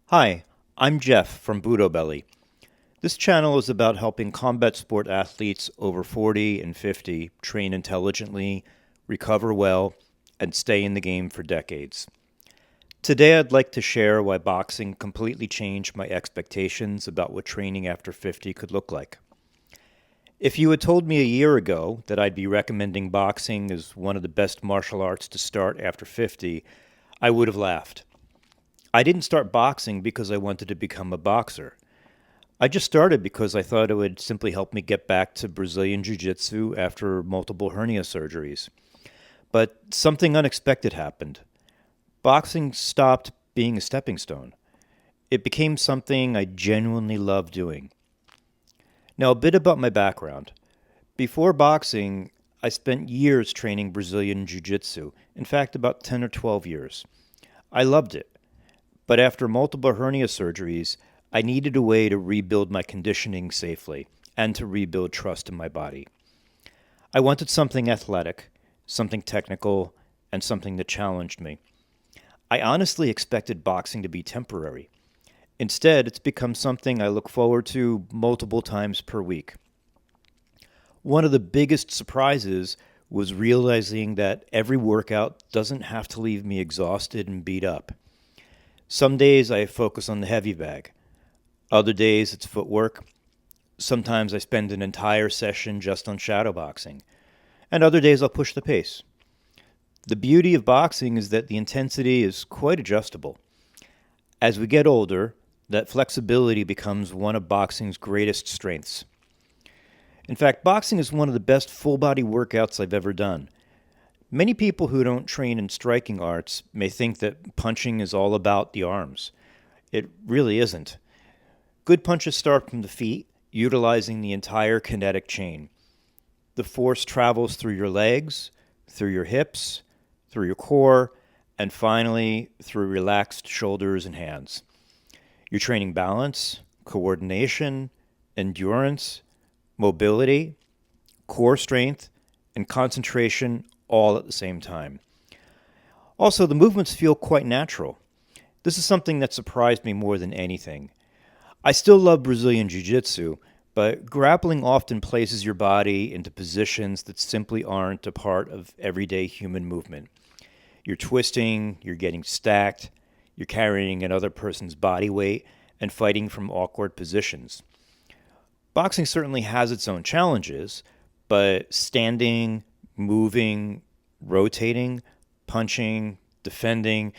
Hi, I'm Jeff from Budo Belly. This channel is about helping combat sport athletes over 40 and 50 train intelligently, recover well, and stay in the game for decades. Today I'd like to share why boxing completely changed my expectations about what training after 50 could look like. If you had told me a year ago that I'd be recommending boxing as one of the best martial arts to start after 50, I would have laughed. I didn't start boxing because I wanted to become a boxer. I just started because I thought it would simply help me get back to Brazilian Jiu-Jitsu after multiple hernia surgeries. But something unexpected happened. Boxing stopped being a stepping stone. It became something I genuinely loved doing. Now, a bit about my background. Before boxing, I spent years training Brazilian Jiu-Jitsu. In fact, about 10 or 12 years. I loved it. But after multiple hernia surgeries, I needed a way to rebuild my conditioning safely and to rebuild trust in my body. I wanted something athletic, something technical, and something that challenged me. I honestly expected boxing to be temporary. Instead, it's become something I look forward to multiple times per week. One of the biggest surprises was realizing that every workout doesn't have to leave me exhausted and beat up. Some days I focus on the heavy bag. Other days it's footwork. Sometimes I spend an entire session just on shadow boxing. And other days I'll push the pace. The beauty of boxing is that the intensity is quite adjustable. As we get older, that flexibility becomes one of boxing's greatest strengths. In fact, boxing is one of the best full-body workouts I've ever done. Many people who don't train in striking arts may think that punching is all about the arms. It really isn't. Good punches start from the feet, utilizing the entire kinetic chain. The force travels through your legs, through your hips, through your core, and finally through relaxed shoulders and hands. You're training balance, coordination, endurance, mobility, core strength, and concentration all at the same time. Also, the movements feel quite natural. This is something that surprised me more than anything. I still love Brazilian Jiu-Jitsu, but grappling often places your body into positions that simply aren't a part of everyday human movement. You're twisting, you're getting stacked, you're carrying another person's body weight, and fighting from awkward positions. Boxing certainly has its own challenges, but standing, moving, rotating, punching, defending,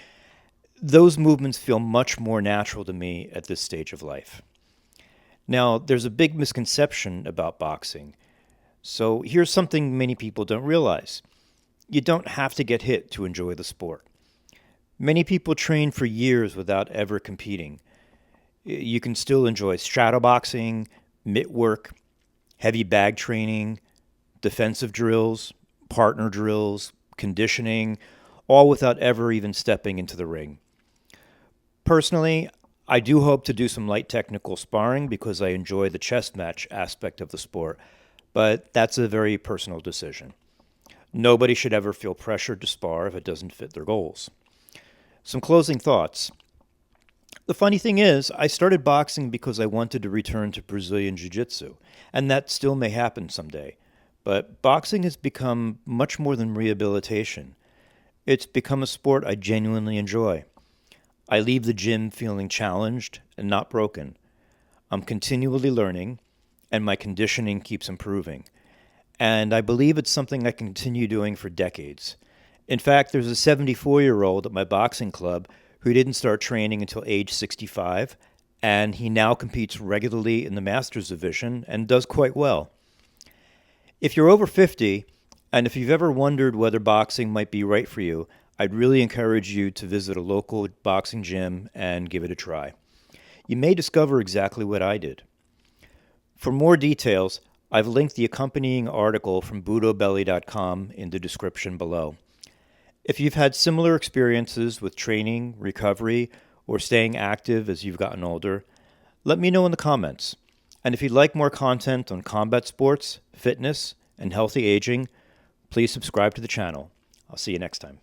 those movements feel much more natural to me at this stage of life. Now, there's a big misconception about boxing. So here's something many people don't realize. You don't have to get hit to enjoy the sport. Many people train for years without ever competing. You can still enjoy shadow boxing, mitt work, heavy bag training, defensive drills, partner drills, conditioning, all without ever even stepping into the ring. Personally, I do hope to do some light technical sparring because I enjoy the chess match aspect of the sport, but that's a very personal decision. Nobody should ever feel pressured to spar if it doesn't fit their goals. Some closing thoughts. The funny thing is, I started boxing because I wanted to return to Brazilian Jiu-Jitsu, and that still may happen someday. But boxing has become much more than rehabilitation. It's become a sport I genuinely enjoy. I leave the gym feeling challenged and not broken. I'm continually learning, and my conditioning keeps improving. And I believe it's something I can continue doing for decades. In fact, there's a 74-year-old at my boxing club who didn't start training until age 65, and he now competes regularly in the Masters division and does quite well. If you're over 50, and if you've ever wondered whether boxing might be right for you, I'd really encourage you to visit a local boxing gym and give it a try. You may discover exactly what I did. For more details, I've linked the accompanying article from budobelly.com in the description below. If you've had similar experiences with training, recovery, or staying active as you've gotten older, let me know in the comments. And if you'd like more content on combat sports, fitness, and healthy aging, please subscribe to the channel. I'll see you next time.